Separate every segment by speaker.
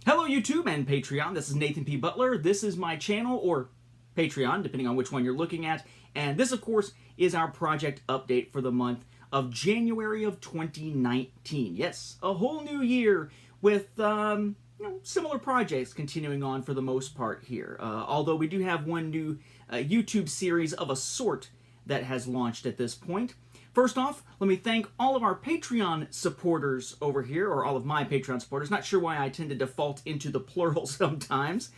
Speaker 1: Hello YouTube and Patreon, this is Nathan P. Butler. This is my channel, or Patreon, depending on which one you're looking at. And this, of course, is our project update for the month of January of 2019. Yes, a whole new year with similar projects continuing on for the most part here. Although we do have one new YouTube series of a sort that has launched at this point. First off, let me thank all of our Patreon supporters over here, or all of my Patreon supporters. Not sure why I tend to default into the plural sometimes.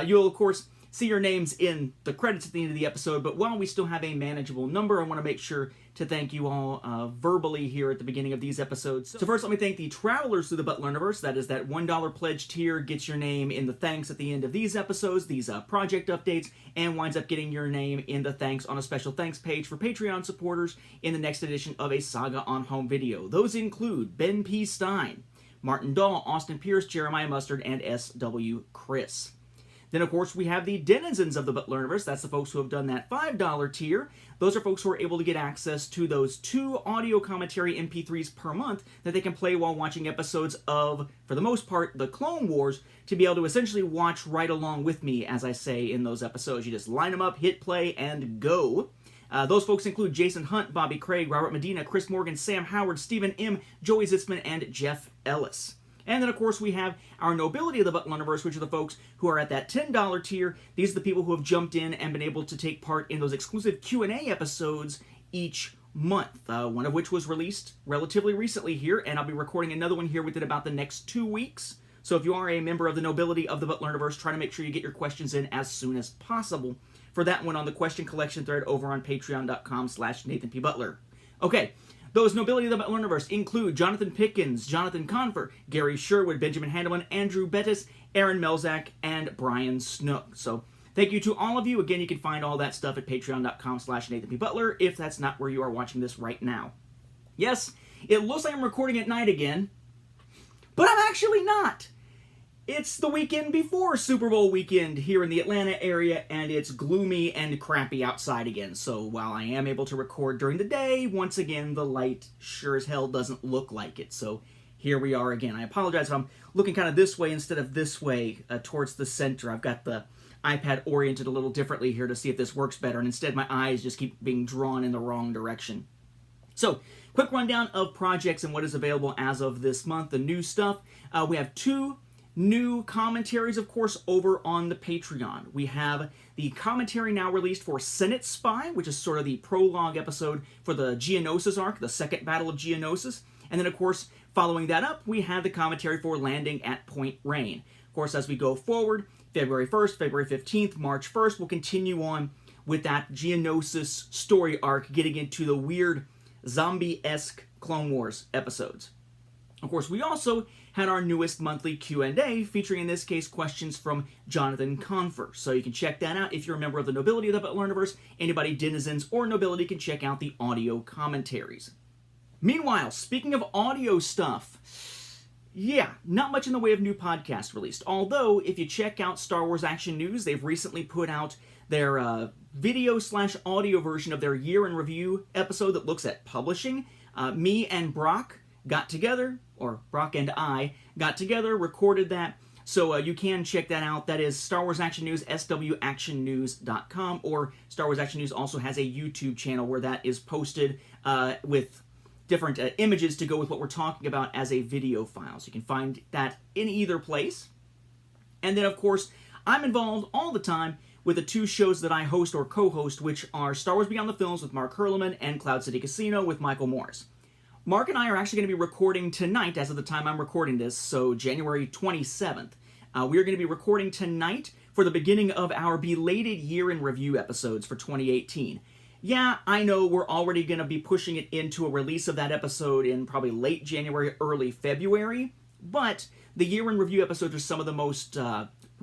Speaker 1: You'll, of course, see your names in the credits at the end of the episode, but while we still have a manageable number, I want to make sure to thank you all verbally here at the beginning of these episodes. So first, let me thank the Travelers through the Butler Universe. That is that $1 pledge tier gets your name in the thanks at the end of these episodes, these project updates, and winds up getting your name in the thanks on a special thanks page for Patreon supporters in the next edition of a Saga on Home video. Those include Ben P. Stein, Martin Dahl, Austin Pierce, Jeremiah Mustard, and S.W. Chris. Then, of course, we have the denizens of the Butler Universe. That's the folks who have done that $5 tier. Those are folks who are able to get access to those 2 audio commentary MP3s per month that they can play while watching episodes of, for the most part, the Clone Wars, to be able to essentially watch right along with me, as I say in those episodes. You just line them up, hit play, and go. Those folks include Jason Hunt, Bobby Craig, Robert Medina, Chris Morgan, Sam Howard, Stephen M., Joey Zitzman, and Jeff Ellis. And then, of course, we have our Nobility of the Butler Universe, which are the folks who are at that $10 tier. These are the people who have jumped in and been able to take part in those exclusive Q&A episodes each month, one of which was released relatively recently here, and I'll be recording another one here within about the next 2 weeks. So if you are a member of the Nobility of the Butler Universe, try to make sure you get your questions in as soon as possible for that one on the question collection thread over on patreon.com/NathanPButler. Okay. Those Nobility of the Butler Universe include Jonathan Pickens, Jonathan Confer, Gary Sherwood, Benjamin Handelman, Andrew Bettis, Aaron Melzak, and Brian Snook. So thank you to all of you. Again, you can find all that stuff at patreon.com/NathanPButler if that's not where you are watching this right now. Yes, it looks like I'm recording at night again, but I'm actually not. It's the weekend before Super Bowl weekend here in the Atlanta area, and it's gloomy and crappy outside again. So while I am able to record during the day, once again, the light sure as hell doesn't look like it. So here we are again. I apologize if I'm looking kind of this way instead of this way towards the center. I've got the iPad oriented a little differently here to see if this works better, and instead my eyes just keep being drawn in the wrong direction. So, quick rundown of projects and what is available as of this month, the new stuff. We have 2 new commentaries, of course, over on the Patreon. We have the commentary now released for Senate Spy, which is sort of the prologue episode for the Geonosis arc, the second Battle of Geonosis. And then, of course, following that up, we have the commentary for Landing at Point Rain. Of course, as we go forward, February 1st, February 15th, March 1st, we'll continue on with that Geonosis story arc, getting into the weird zombie-esque Clone Wars episodes. Of course, we also had our newest monthly Q&A, featuring in this case questions from Jonathan Confer. So you can check that out if you're a member of the Nobility of the Butler Universe. Anybody denizens or Nobility can check out the audio commentaries. Meanwhile, speaking of audio stuff, yeah, not much in the way of new podcasts released. Although, if you check out Star Wars Action News, they've recently put out their video/audio version of their year in review episode that looks at publishing. Me and Brock got together, or Brock and I got together, recorded that, so you can check that out. That is Star Wars Action News, swactionnews.com, or Star Wars Action News also has a YouTube channel where that is posted with different images to go with what we're talking about as a video file. So you can find that in either place. And then, of course, I'm involved all the time with the 2 shows that I host or co-host, which are Star Wars Beyond the Films with Mark Hurleman and Cloud City Casino with Michael Morris. Mark and I are actually going to be recording tonight, as of the time I'm recording this, so January 27th. We are going to be recording tonight for the beginning of our belated year in review episodes for 2018. Yeah, I know we're already going to be pushing it into a release of that episode in probably late January, early February, but the year in review episodes are some of the most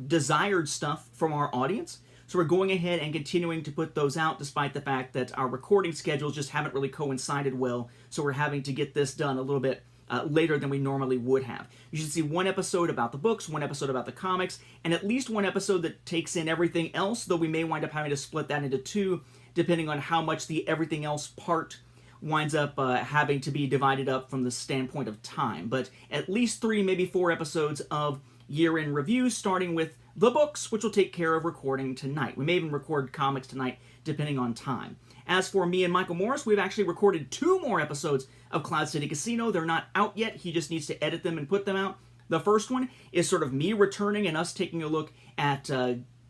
Speaker 1: desired stuff from our audience. So we're going ahead and continuing to put those out, despite the fact that our recording schedules just haven't really coincided well, so we're having to get this done a little bit later than we normally would have. You should see 1 episode about the books, 1 episode about the comics, and at least 1 episode that takes in everything else, though we may wind up having to split that into 2, depending on how much the everything else part winds up having to be divided up from the standpoint of time. But at least 3, maybe 4 episodes of year-end reviews, starting with the books, which will take care of recording tonight. We may even record comics tonight, depending on time. As for me and Michael Morris, we've actually recorded 2 more episodes of Cloud City Casino. They're not out yet. He just needs to edit them and put them out. The first one is sort of me returning and us taking a look at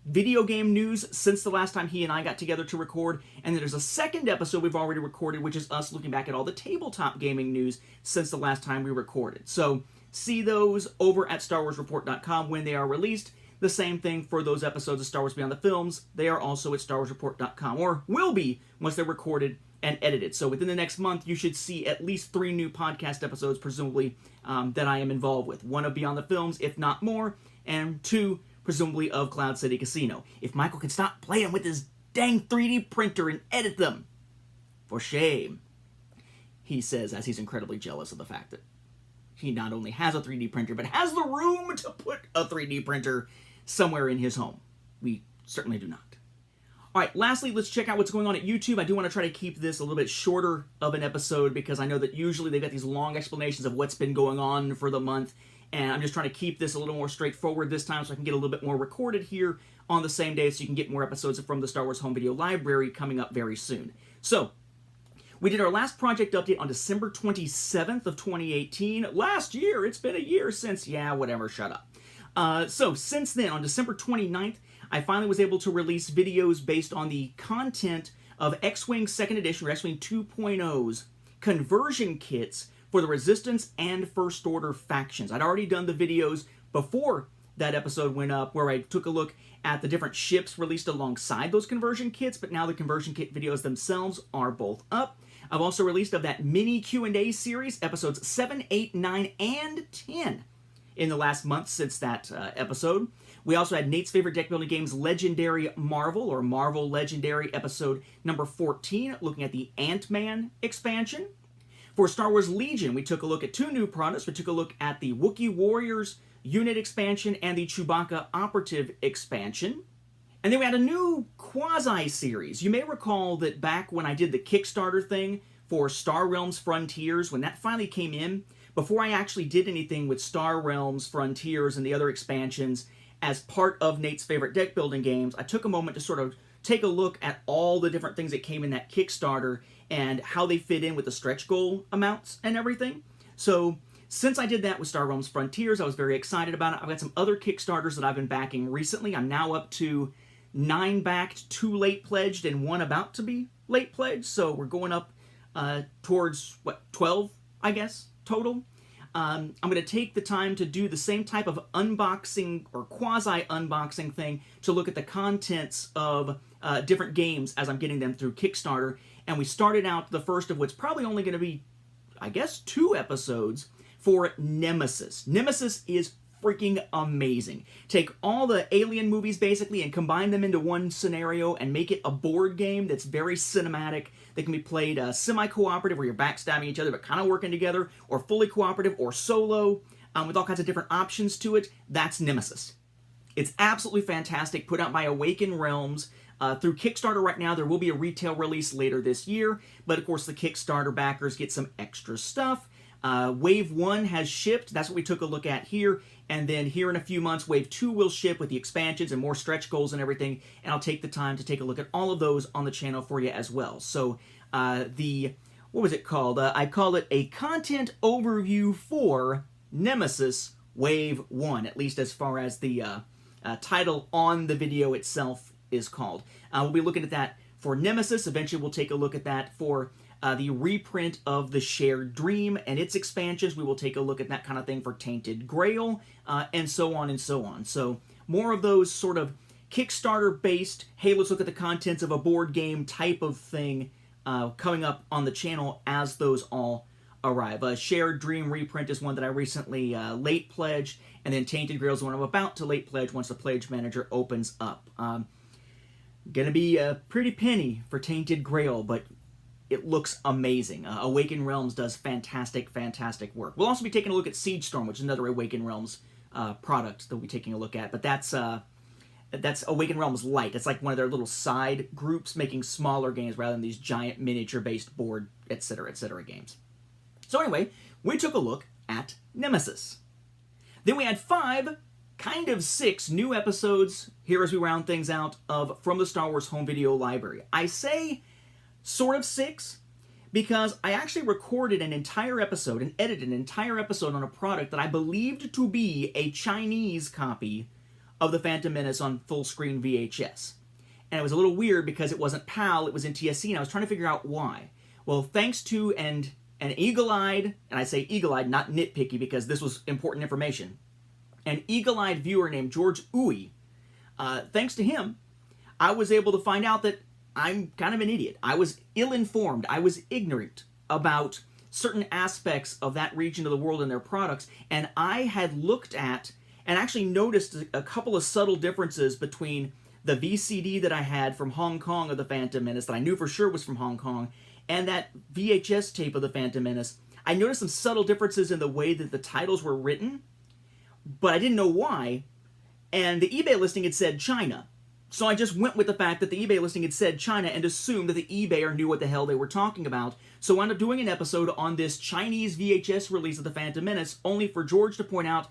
Speaker 1: video game news since the last time he and I got together to record. And then there's a second episode we've already recorded, which is us looking back at all the tabletop gaming news since the last time we recorded. So see those over at StarWarsReport.com when they are released. The same thing for those episodes of Star Wars Beyond the Films. They are also at StarWarsReport.com, or will be once they're recorded and edited. So within the next month, you should see at least 3 new podcast episodes, presumably, that I am involved with. 1 of Beyond the Films, if not more, and 2, presumably, of Cloud City Casino. If Michael can stop playing with his dang 3D printer and edit them. For shame. He says, as he's incredibly jealous of the fact that he not only has a 3D printer, but has the room to put a 3D printer somewhere in his home. We certainly do not. All right, lastly, let's check out what's going on at YouTube. I do want to try to keep this a little bit shorter of an episode because I know that usually they've got these long explanations of what's been going on for the month, and I'm just trying to keep this a little more straightforward this time so I can get a little bit more recorded here on the same day so you can get more episodes from the Star Wars Home Video Library coming up very soon. So, we did our last project update on December 27th of 2018. Last year, it's been a year since, yeah, whatever, shut up. So, since then, on December 29th, I finally was able to release videos based on the content of X-Wing 2nd Edition, or X-Wing 2.0's conversion kits for the Resistance and First Order factions. I'd already done the videos before that episode went up where I took a look at the different ships released alongside those conversion kits, but now the conversion kit videos themselves are both up. I've also released of that mini Q&A series, episodes 7, 8, 9, and 10 in the last month since that episode. We also had Nate's Favorite Deck Building Games Legendary Marvel, or Marvel Legendary, episode number 14, looking at the Ant-Man expansion. For Star Wars Legion, we took a look at 2 new products. We took a look at the Wookiee Warriors unit expansion and the Chewbacca Operative expansion. And then we had a new quasi-series. You may recall that back when I did the Kickstarter thing for Star Realms Frontiers, when that finally came in, before I actually did anything with Star Realms Frontiers and the other expansions, as part of Nate's Favorite Deck Building Games, I took a moment to sort of take a look at all the different things that came in that Kickstarter and how they fit in with the stretch goal amounts and everything. So, since I did that with Star Realms Frontiers, I was very excited about it. I've got some other Kickstarters that I've been backing recently. I'm now up to 9 backed, 2 late pledged, and 1 about to be late pledged. So we're going up towards, 12, I guess, total. I'm going to take the time to do the same type of unboxing or quasi-unboxing thing to look at the contents of different games as I'm getting them through Kickstarter. And we started out the first of what's probably only going to be, I guess, 2 episodes for Nemesis. Nemesis is freaking amazing. Take all the Alien movies, basically, and combine them into one scenario and make it a board game that's very cinematic. They can be played semi-cooperative, where you're backstabbing each other but kind of working together, or fully cooperative, or solo, with all kinds of different options to it. That's Nemesis. It's absolutely fantastic, put out by Awaken Realms. Through Kickstarter right now, there will be a retail release later this year, but of course the Kickstarter backers get some extra stuff. Wave 1 has shipped, that's what we took a look at here, and then here in a few months, Wave 2 will ship with the expansions and more stretch goals and everything, and I'll take the time to take a look at all of those on the channel for you as well. So, what was it called? I call it a content overview for Nemesis Wave 1, at least as far as the title on the video itself is called. We'll be looking at that for Nemesis. Eventually, we'll take a look at that for the reprint of the Shared Dream and its expansions. We will take a look at that kind of thing for Tainted Grail, and so on and so on. So more of those sort of Kickstarter-based, hey, let's look at the contents of a board game type of thing coming up on the channel as those all arrive. Shared Dream reprint is one that I recently late pledged, and then Tainted Grail is one I'm about to late pledge once the Pledge Manager opens up. Gonna be a pretty penny for Tainted Grail, but it looks amazing. Awaken Realms does fantastic, fantastic work. We'll also be taking a look at Siege Storm, which is another Awaken Realms product that we'll be taking a look at. But that's Awaken Realms Light. It's like one of their little side groups making smaller games rather than these giant miniature-based board, etc., games. So anyway, we took a look at Nemesis. Then we had 5 kind of 6 new episodes here as we round things out of From the Star Wars Home Video Library. I say sort of 6 because I actually recorded an entire episode and edited an entire episode on a product that I believed to be a Chinese copy of The Phantom Menace on full screen VHS. And it was a little weird because it wasn't PAL, it was NTSC, and I was trying to figure out why. Well, thanks to an eagle-eyed, and I say eagle-eyed, not nitpicky because this was important information, an eagle-eyed viewer named George Uy, thanks to him, I was able to find out that I'm kind of an idiot. I was ill-informed. I was ignorant about certain aspects of that region of the world and their products, and I had looked at and actually noticed a couple of subtle differences between the VCD that I had from Hong Kong of The Phantom Menace that I knew for sure was from Hong Kong, and that VHS tape of The Phantom Menace. I noticed some subtle differences in the way that the titles were written, but I didn't know why, and the eBay listing had said China. So I just went with the fact that the eBay listing had said China and assumed that the eBayer knew what the hell they were talking about. So I wound up doing an episode on this Chinese VHS release of The Phantom Menace, only for George to point out,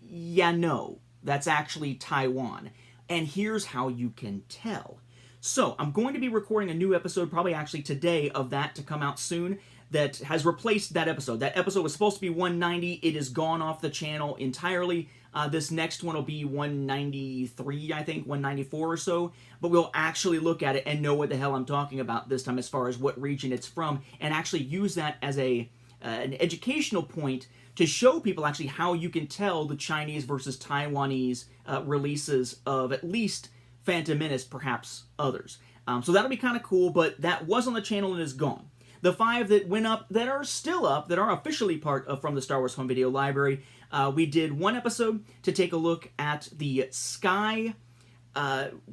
Speaker 1: yeah, no, that's actually Taiwan. And here's how you can tell. So I'm going to be recording a new episode, probably actually today, of that to come out soon, that has replaced that episode. That episode was supposed to be 190. It is gone off the channel entirely. This next one will be 193, I think, 194 or so. But we'll actually look at it and know what the hell I'm talking about this time as far as what region it's from, and actually use that as an educational point to show people actually how you can tell the Chinese versus Taiwanese releases of at least Phantom Menace, perhaps others. So that'll be kind of cool, but that was on the channel and is gone. The 5 that went up, that are still up, that are officially part of From the Star Wars Home Video Library, we did one episode to take a look at the Sky,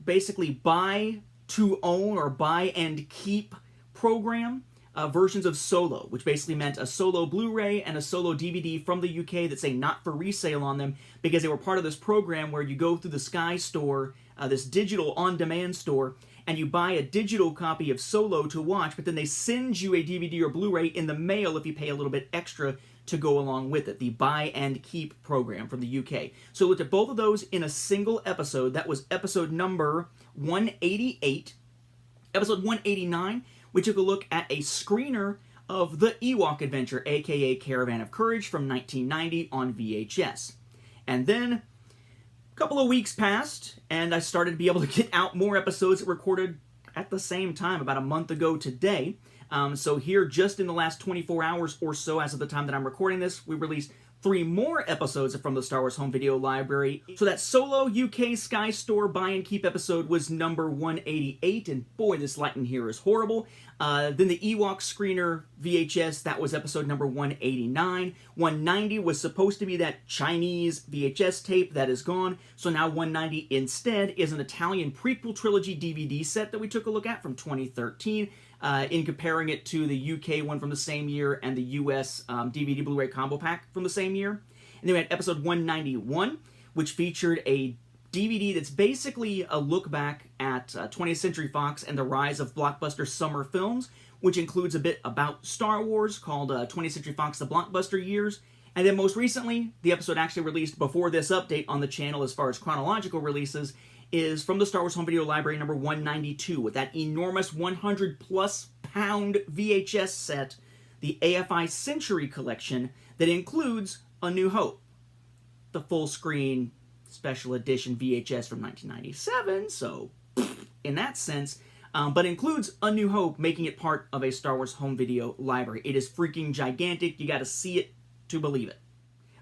Speaker 1: basically buy to own or buy and keep program versions of Solo, which basically meant a Solo Blu-ray and a Solo DVD from the UK that say not for resale on them because they were part of this program where you go through the Sky store, this digital on-demand store, and you buy a digital copy of Solo to watch, but then they send you a DVD or Blu-ray in the mail if you pay a little bit extra to go along with it, the Buy and Keep program from the UK. So we looked at both of those in a single episode. That was episode number 188. Episode 189, we took a look at a screener of The Ewok Adventure, aka Caravan of Courage from 1990 on VHS. And then couple of weeks passed, and I started to be able to get out more episodes that recorded at the same time, about a month ago today. So here, just in the last 24 hours or so, as of the time that I'm recording this, we released 3 more episodes from the Star Wars Home Video Library. So that Solo UK Sky Store Buy and Keep episode was number 188, and boy, this lighting here is horrible. Then the Ewok Screener VHS, that was episode number 189. 190 was supposed to be that Chinese VHS tape, that is gone. So now 190 instead is an Italian prequel trilogy DVD set that we took a look at from 2013. In comparing it to the UK one from the same year and the US DVD Blu-ray combo pack from the same year. And then we had episode 191, which featured a DVD that's basically a look back at 20th Century Fox and the rise of blockbuster summer films, which includes a bit about Star Wars called 20th Century Fox The Blockbuster Years. And then most recently, the episode actually released before this update on the channel as far as chronological releases, is From the Star Wars Home Video Library number 192, with that enormous 100-plus pound VHS set, the AFI Century Collection, that includes A New Hope, the full-screen special edition VHS from 1997, so in that sense, but includes A New Hope, making it part of a Star Wars Home Video Library. It is freaking gigantic. You gotta see it to believe it.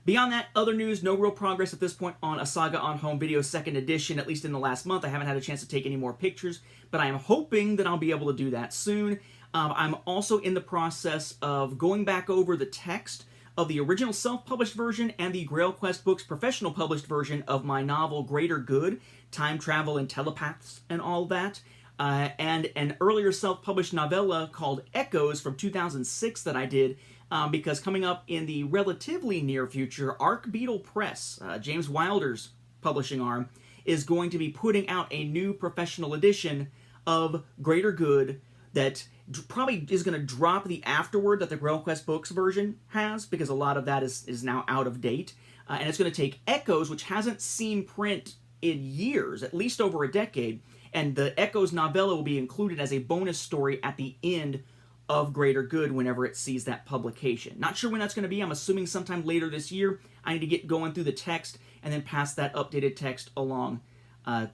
Speaker 1: Beyond that, other news, no real progress at this point on A Saga on Home Video 2nd edition, at least in the last month. I haven't had a chance to take any more pictures, but I am hoping that I'll be able to do that soon. I'm also in the process of going back over the text of the original self-published version and the Grail Quest Books professional published version of my novel Greater Good, Time Travel and Telepaths and all that, and an earlier self-published novella called Echoes from 2006 that I did, because coming up in the relatively near future, Arc Beetle Press, James Wilder's publishing arm, is going to be putting out a new professional edition of Greater Good that probably is going to drop the afterword that the GrailQuest Books version has, because a lot of that is now out of date. And it's going to take Echoes, which hasn't seen print in years, at least over a decade, and the Echoes novella will be included as a bonus story at the end of Greater Good whenever it sees that publication. Not sure when that's going to be. I'm assuming sometime later this year. I need to get going through the text and then pass that updated text along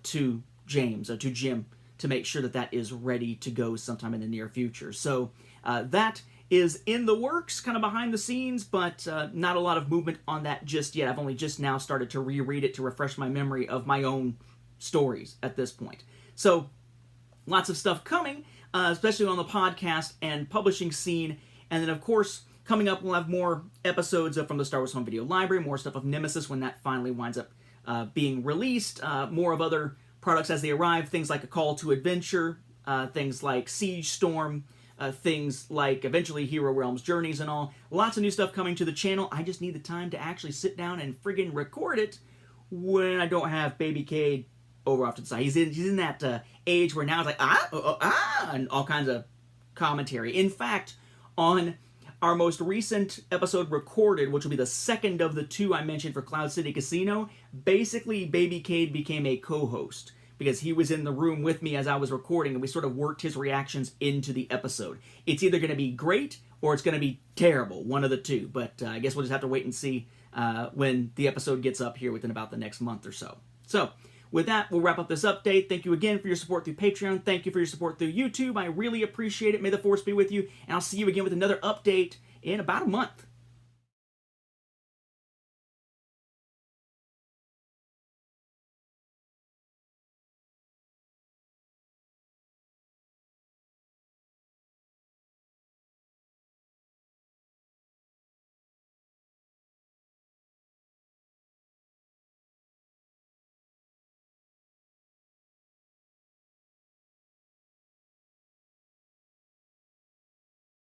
Speaker 1: to James, or to Jim, to make sure that that is ready to go sometime in the near future. So that is in the works, kind of behind the scenes, but not a lot of movement on that just yet. I've only just now started to reread it to refresh my memory of my own stories at this point. So lots of stuff coming, especially on the podcast and publishing scene. And then, of course, coming up, we'll have more episodes from the Star Wars Home Video Library, more stuff of Nemesis when that finally winds up being released, more of other products as they arrive, things like A Call to Adventure, things like Siege Storm, things like eventually Hero Realms Journeys and all. Lots of new stuff coming to the channel. I just need the time to actually sit down and friggin' record it when I don't have Baby Cade over off to the side. He's in that age where now it's like, and all kinds of commentary. In fact, on our most recent episode recorded, which will be the second of the two I mentioned for Cloud City Casino, basically Baby Cade became a co-host because he was in the room with me as I was recording, and we sort of worked his reactions into the episode. It's either going to be great or it's going to be terrible, one of the two, but I guess we'll just have to wait and see when the episode gets up here within about the next month or so. So, with that, we'll wrap up this update. Thank you again for your support through Patreon. Thank you for your support through YouTube. I really appreciate it. May the Force be with you, and I'll see you again with another update in about a month.